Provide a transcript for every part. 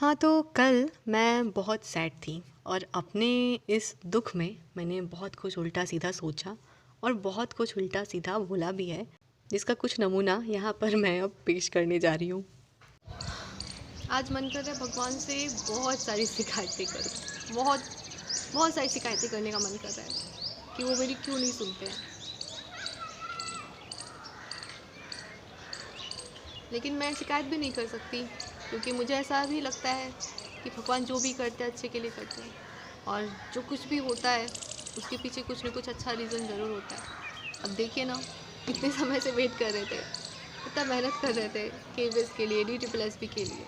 हाँ, तो कल मैं बहुत सैड थी और अपने इस दुःख में मैंने बहुत कुछ उल्टा-सीधा सोचा और बहुत कुछ उल्टा-सीधा बोला भी है, जिसका कुछ नमूना यहाँ पर मैं अब पेश करने जा रही हूँ। आज मन कर रहा है भगवान से बहुत सारी शिकायतें करूँ, बहुत बहुत सारी शिकायतें करने का मन कर रहा है कि वो मेरी क्यों नहीं सुनते हैं। लेकिन मैं शिकायत भी नहीं कर सकती क्योंकि मुझे ऐसा भी लगता है कि भगवान जो भी करते हैं अच्छे के लिए करते हैं और जो कुछ भी होता है उसके पीछे कुछ न कुछ अच्छा रीज़न ज़रूर होता है। अब देखिए ना, इतने समय से वेट कर रहे थे, इतना मेहनत कर रहे थे केवीएस के लिए, DSSB के लिए,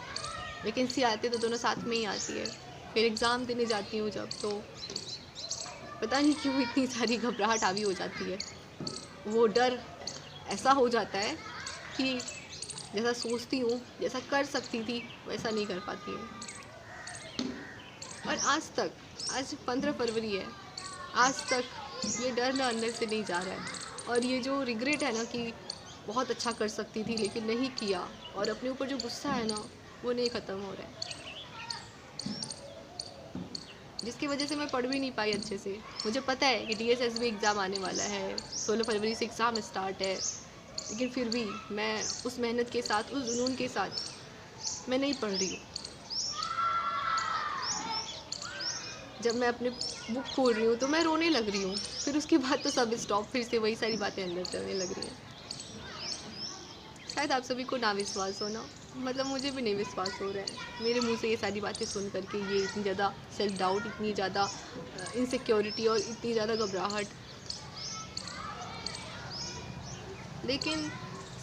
वैकेंसी आती है तो दोनों साथ में ही आती है। फिर एग्ज़ाम देने जाती हूँ जब, तो पता नहीं क्यों इतनी सारी घबराहट हावी हो जाती है। वो डर ऐसा हो जाता है कि जैसा सोचती हूँ, जैसा कर सकती थी, वैसा नहीं कर पाती हूँ। और आज 15 फरवरी है, आज तक ये डर ना अंदर से नहीं जा रहा है। और ये जो रिग्रेट है ना कि बहुत अच्छा कर सकती थी लेकिन नहीं किया, और अपने ऊपर जो गुस्सा है ना, वो नहीं ख़त्म हो रहा है, जिसकी वजह से मैं पढ़ भी नहीं पाई अच्छे से। मुझे पता है कि DSSB एग्ज़ाम आने वाला है, 16 फरवरी से एग्ज़ाम स्टार्ट है, लेकिन फिर भी मैं उस मेहनत के साथ, उस जुनून के साथ मैं नहीं पढ़ रही हूँ। जब मैं अपने बुक खोल रही हूँ तो मैं रोने लग रही हूँ, फिर उसके बाद तो सब स्टॉप, फिर से वही सारी बातें अंदर चलने लग रही हैं। शायद आप सभी को ना विश्वास हो ना, मतलब मुझे भी नहीं विश्वास हो रहा है मेरे मुंह से ये सारी बातें सुन करके, ये इतनी ज़्यादा सेल्फ डाउट, इतनी ज़्यादा इनसिक्योरिटी और इतनी ज़्यादा घबराहट। लेकिन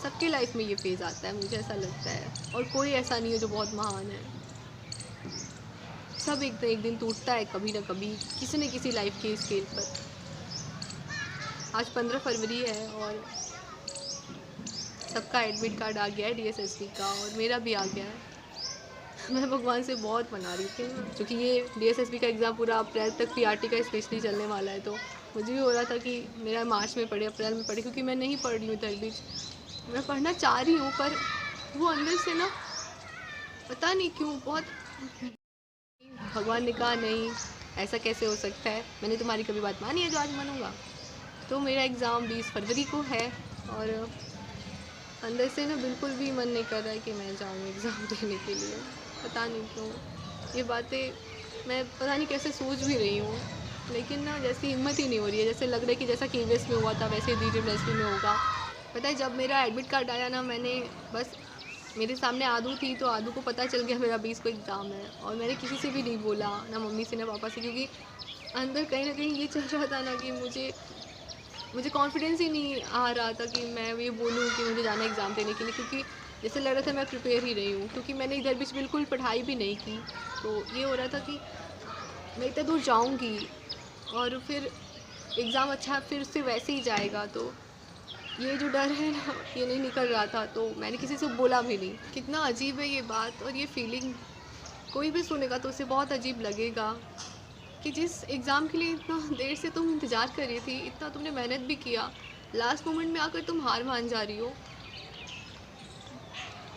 सबके लाइफ में ये फेज़ आता है, मुझे ऐसा लगता है, और कोई ऐसा नहीं है जो बहुत महान है। सब एक दिन टूटता है, कभी ना कभी, किसी न किसी लाइफ के स्केल पर। आज 15 फरवरी है और सबका एडमिट कार्ड आ गया है DSSB का, और मेरा भी आ गया है। मैं भगवान से बहुत मना रही थी, क्योंकि ये DSSB का एग्ज़ाम पूरा अप्रैल तक PRT का स्पेशली चलने वाला है, तो मुझे भी हो रहा था कि मेरा मार्च में पढ़े, अप्रैल में पढ़े, क्योंकि मैं नहीं पढ़ रही हूँ इधर बीच। मैं पढ़ना चाह रही हूँ पर वो अंदर से ना, पता नहीं क्यों, बहुत। भगवान ने कहा नहीं, ऐसा कैसे हो सकता है, मैंने तुम्हारी कभी बात मानी है जो आज मानूंगा। तो मेरा एग्ज़ाम 20 फरवरी को है और अंदर से ना बिल्कुल भी मन नहीं कर रहा है कि मैं जाऊँ एग्ज़ाम देने के लिए। पता नहीं क्यों ये बातें मैं पता नहीं कैसे सोच भी रही हूँ, लेकिन ना जैसी हिम्मत ही नहीं हो रही है। जैसे लग रहा है कि जैसा केवीएस में हुआ था वैसे DSSB में होगा। पता है, जब मेरा एडमिट कार्ड आया ना, मैंने बस, मेरे सामने आदू थी तो आदू को पता चल गया मेरा 20 को एग्ज़ाम है, और मैंने किसी से भी नहीं बोला, ना मम्मी से ना पापा से, क्योंकि अंदर कहीं ना कहीं ये चल रहा था ना कि मुझे कॉन्फिडेंस ही नहीं आ रहा था कि मैं ये बोलूँ कि मुझे जाना है एग्ज़ाम देने के लिए, क्योंकि जैसे लग रहा था मैं प्रिपेयर ही रही हूँ, क्योंकि मैंने इधर बीच बिल्कुल पढ़ाई भी नहीं की। तो ये हो रहा था कि मैं इतना दूर जाऊँगी और फिर एग्ज़ाम अच्छा फिर उससे वैसे ही जाएगा, तो ये जो डर है ना, ये नहीं निकल रहा था, तो मैंने किसी से बोला भी नहीं। कितना अजीब है ये बात और ये फीलिंग, कोई भी सुनेगा तो उसे बहुत अजीब लगेगा कि जिस एग्ज़ाम के लिए इतना देर से तुम इंतज़ार कर रही थी, इतना तुमने मेहनत भी किया, लास्ट मोमेंट में आकर तुम हार मान जा रही हो।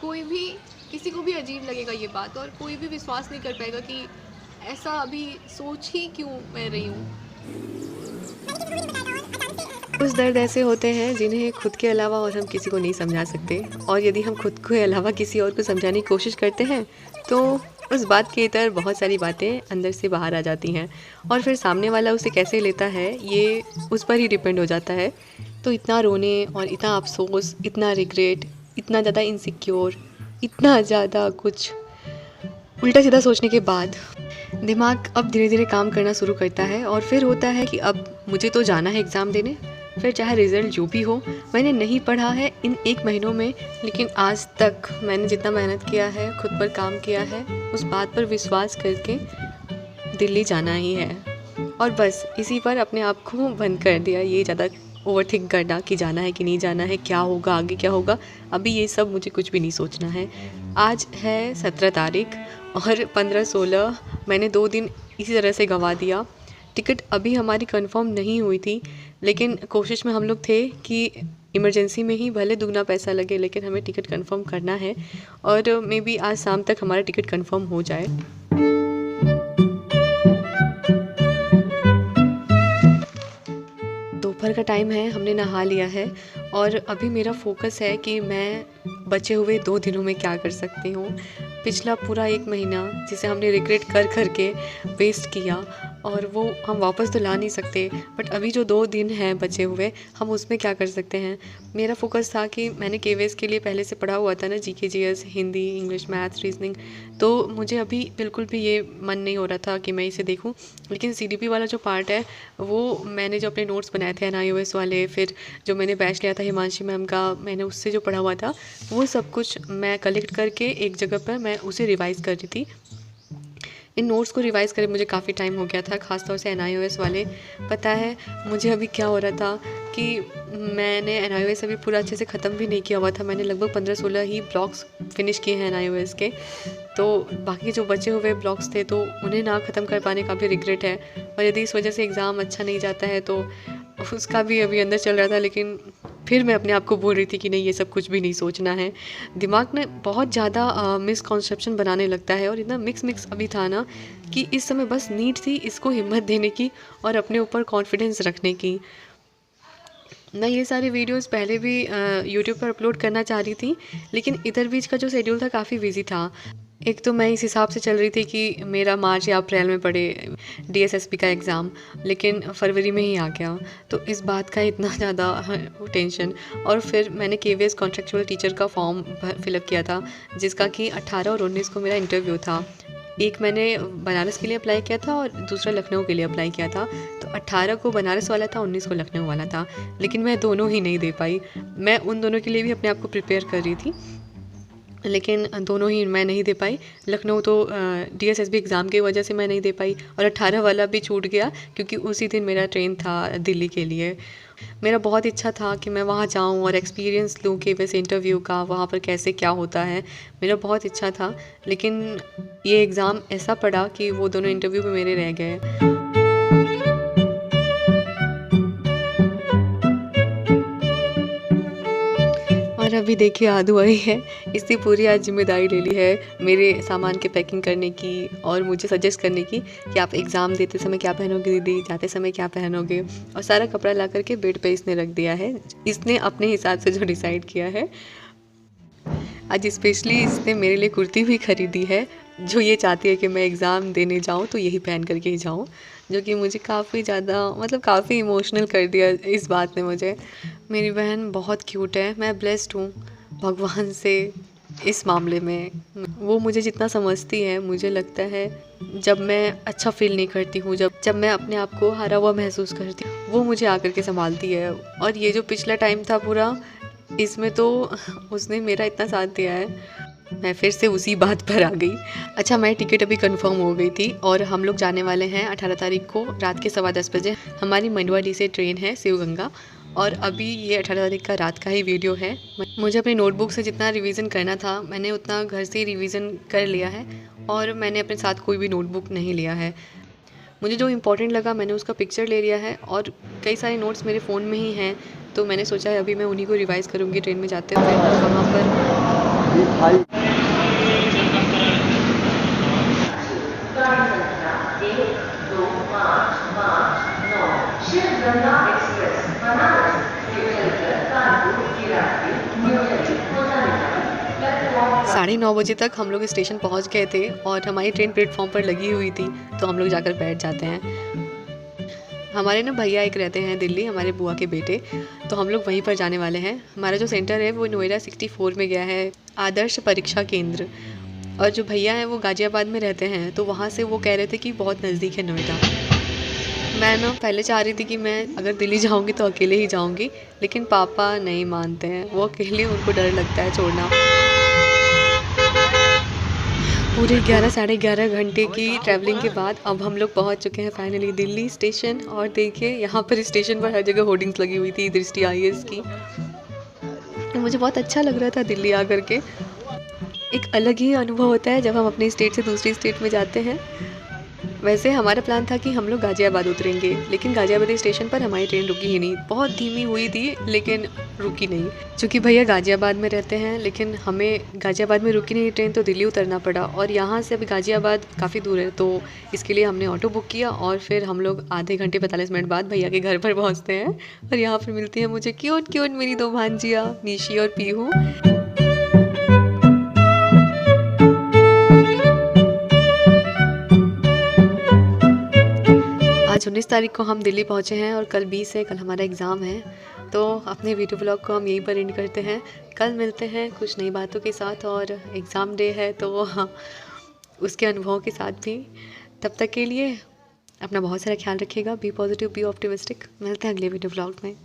कोई भी, किसी को भी अजीब लगेगा ये बात, और कोई भी विश्वास नहीं कर पाएगा कि ऐसा अभी सोच ही क्यों मैं रही हूँ। कुछ दर्द ऐसे होते हैं जिन्हें खुद के अलावा और हम किसी को नहीं समझा सकते, और यदि हम खुद के अलावा किसी और को समझाने की कोशिश करते हैं तो उस बात के इतर बहुत सारी बातें अंदर से बाहर आ जाती हैं, और फिर सामने वाला उसे कैसे लेता है ये उस पर ही डिपेंड हो जाता है। तो इतना रोने और इतना अफसोस, इतना रिग्रेट, इतना ज़्यादा इनसिक्योर, इतना ज़्यादा कुछ उल्टा सीधा सोचने के बाद दिमाग अब धीरे धीरे काम करना शुरू करता है, और फिर होता है कि अब मुझे तो जाना है एग्ज़ाम देने, फिर चाहे रिज़ल्ट जो भी हो। मैंने नहीं पढ़ा है इन 1 महीनों में, लेकिन आज तक मैंने जितना मेहनत किया है, खुद पर काम किया है, उस बात पर विश्वास करके दिल्ली जाना ही है, और बस इसी पर अपने आप को बंद कर दिया। ये ज़्यादा ओवरथिंक करना कि जाना है कि नहीं जाना है, क्या होगा आगे, क्या होगा, अभी ये सब मुझे कुछ भी नहीं सोचना है। आज है 17 तारीख और 15-16 मैंने 2 दिन इसी तरह से गंवा दिया। टिकट अभी हमारी कंफर्म नहीं हुई थी, लेकिन कोशिश में हम लोग थे कि इमरजेंसी में ही भले दुगना पैसा लगे, लेकिन हमें टिकट कंफर्म करना है और मे बी आज शाम तक हमारा टिकट कंफर्म हो जाए। दोपहर का टाइम है, हमने नहा लिया है और अभी मेरा फोकस है कि मैं बचे हुए 2 दिनों में क्या कर सकती हूँ। पिछला पूरा 1 महीना जिसे हमने रिग्रेट कर कर के वेस्ट किया और वो हम वापस तो ला नहीं सकते, बट अभी जो 2 दिन हैं बचे हुए, हम उसमें क्या कर सकते हैं। मेरा फोकस था कि मैंने केवीएस के लिए पहले से पढ़ा हुआ था ना, GK GS, Hindi, English, maths, reasoning, तो मुझे अभी बिल्कुल भी ये मन नहीं हो रहा था कि मैं इसे देखूं। लेकिन सीडीपी वाला जो पार्ट है वो मैंने जो अपने नोट्स बनाए थे एनआईओएस वाले, फिर जो मैंने बैच लिया था हिमांशी मैम का, मैंने उससे जो पढ़ा हुआ था वो सब कुछ मैं कलेक्ट करके एक जगह पर मैं उसे रिवाइज़ कर रही थी। इन नोट्स को रिवाइज़ करे मुझे काफ़ी टाइम हो गया था, ख़ासतौर से एनआईओएस वाले। पता है मुझे अभी क्या हो रहा था कि मैंने एनआईओएस अभी पूरा अच्छे से ख़त्म भी नहीं किया हुआ था। मैंने लगभग 15-16 ही ब्लॉक्स फिनिश किए हैं एनआईओएस के, तो बाकी जो बचे हुए ब्लॉक्स थे तो उन्हें ना ख़त्म कर पाने का भी रिग्रेट है। और यदि इस वजह से एग्ज़ाम अच्छा नहीं जाता है तो उसका भी अभी अंदर चल रहा था, लेकिन फिर मैं अपने आप को बोल रही थी कि नहीं, ये सब कुछ भी नहीं सोचना है। दिमाग में बहुत ज़्यादा मिसकॉन्सेप्शन बनाने लगता है और इतना मिक्स अभी था ना कि इस समय बस नीड थी इसको हिम्मत देने की और अपने ऊपर कॉन्फिडेंस रखने की। मैं ये सारे वीडियोस पहले भी यूट्यूब पर अपलोड करना चाह रही थी, लेकिन इधर बीच का जो शेड्यूल था काफ़ी बिजी था। एक तो मैं इस हिसाब से चल रही थी कि मेरा मार्च या अप्रैल में पड़े डीएसएसपी का एग्ज़ाम, लेकिन फरवरी में ही आ गया, तो इस बात का इतना ज़्यादा टेंशन। और फिर मैंने केवीएस कॉन्ट्रेक्चुअल टीचर का फॉर्म फिलअप किया था, जिसका कि 18 और 19 को मेरा इंटरव्यू था। एक मैंने बनारस के लिए अप्लाई किया था और दूसरा लखनऊ के लिए अप्लाई किया था। तो 18 को बनारस वाला था, 19 को लखनऊ वाला था, लेकिन मैं दोनों ही नहीं दे पाई। मैं उन दोनों के लिए भी अपने आप को प्रिपेयर कर रही थी, लेकिन दोनों ही मैं नहीं दे पाई। लखनऊ तो डीएसएसबी एग्ज़ाम की वजह से मैं नहीं दे पाई और 18 वाला भी छूट गया क्योंकि उसी दिन मेरा ट्रेन था दिल्ली के लिए। मेरा बहुत इच्छा था कि मैं वहाँ जाऊँ और एक्सपीरियंस लूँ कि वैसे इंटरव्यू का वहाँ पर कैसे क्या होता है, मेरा बहुत इच्छा था। लेकिन ये एग्ज़ाम ऐसा पड़ा कि वो दोनों इंटरव्यू भी मेरे रह गए। और अभी देखिए आदू आई है, इसने पूरी आज जिम्मेदारी ले ली है मेरे सामान के पैकिंग करने की और मुझे सजेस्ट करने की कि आप एग्ज़ाम देते समय क्या पहनोगे दीदी, जाते समय क्या पहनोगे, और सारा कपड़ा ला करके बेड पे इसने रख दिया है। इसने अपने हिसाब से जो डिसाइड किया है। आज स्पेशली इसने मेरे लिए कुर्ती भी खरीदी है, जो ये चाहती है कि मैं एग्ज़ाम देने जाऊँ तो यही पहन करके ही जाऊँ, जो कि मुझे काफ़ी ज़्यादा मतलब काफ़ी इमोशनल कर दिया इस बात ने मुझे। मेरी बहन बहुत क्यूट है, मैं ब्लेस्ड हूँ भगवान से इस मामले में। वो मुझे जितना समझती है, मुझे लगता है जब मैं अच्छा फील नहीं करती हूँ, जब मैं अपने आप को हारा हुआ महसूस करती हूँ, वो मुझे आकर के संभालती है। और ये जो पिछला टाइम था पूरा, इसमें तो उसने मेरा इतना साथ दिया है, मैं फिर से उसी बात पर आ गई। अच्छा, मैं टिकट अभी कंफर्म हो गई थी और हम लोग जाने वाले हैं 18 तारीख को रात के 10:15 बजे। हमारी मंडवाडी से ट्रेन है शिवगंगा, और अभी ये 18 तारीख का रात का ही वीडियो है। मुझे अपनी नोटबुक से जितना रिवीजन करना था मैंने उतना घर से ही रिवीजन कर लिया है, और मैंने अपने साथ कोई भी नोटबुक नहीं लिया है। मुझे जो इम्पोर्टेंट लगा मैंने उसका पिक्चर ले लिया है, और कई सारे नोट्स मेरे फ़ोन में ही हैं, तो मैंने सोचा है अभी मैं उन्हीं को रिवाइज़ करूँगी ट्रेन में जाते हुए। वहाँ पर साढ़े 9 बजे तक हम लोग स्टेशन पहुंच गए थे और हमारी ट्रेन प्लेटफॉर्म पर लगी हुई थी, तो हम लोग जाकर बैठ जाते हैं। हमारे ना भैया एक रहते हैं दिल्ली, हमारे बुआ के बेटे, तो हम लोग वहीं पर जाने वाले हैं। हमारा जो सेंटर है वो नोएडा 64 में गया है, आदर्श परीक्षा केंद्र। और जो भैया हैं वो गाज़ियाबाद में रहते हैं, तो वहाँ से वो कह रहे थे कि बहुत नज़दीक है नोएडा। मैं ना पहले चाह रही थी कि मैं अगर दिल्ली जाऊँगी तो अकेले ही जाऊँगी, लेकिन पापा नहीं मानते हैं, वो अकेले, उनको डर लगता है छोड़ना। पूरे 11 साढ़े 11 घंटे की ट्रैवलिंग के बाद अब हम लोग पहुंच चुके हैं फाइनली दिल्ली स्टेशन। और देखिए यहाँ पर स्टेशन पर हर जगह होर्डिंग्स लगी हुई थी दृष्टि आईएएस की। मुझे बहुत अच्छा लग रहा था दिल्ली आकर के। एक अलग ही अनुभव होता है जब हम अपनी स्टेट से दूसरी स्टेट में जाते हैं। वैसे हमारा प्लान था कि हम लोग गाज़ियाबाद उतरेंगे, लेकिन गाज़ियाबाद स्टेशन पर हमारी ट्रेन रुकी ही नहीं। बहुत धीमी हुई थी लेकिन रुकी नहीं। चूँकि भैया गाज़ियाबाद में रहते हैं, लेकिन हमें गाज़ियाबाद में रुकी नहीं ट्रेन तो दिल्ली उतरना पड़ा, और यहाँ से अभी गाज़ियाबाद काफ़ी दूर है, तो इसके लिए हमने ऑटो बुक किया और फिर हम लोग आधे घंटे 45 मिनट बाद भैया के घर पर पहुँचते हैं। और यहाँ पर मिलती है मुझे क्यूट क्यूट मेरी 2 भांजियाँ निशी और पीहू। आज 19 तारीख को हम दिल्ली पहुँचे हैं और कल 20 है, कल हमारा एग्ज़ाम है। तो अपने वीडियो ब्लॉग को हम यहीं पर एंड करते हैं। कल मिलते हैं कुछ नई बातों के साथ, और एग्ज़ाम डे है तो उसके अनुभवों के साथ भी। तब तक के लिए अपना बहुत सारा ख्याल रखिएगा। Be positive, be optimistic. मिलते हैं अगले वीडियो ब्लॉग में।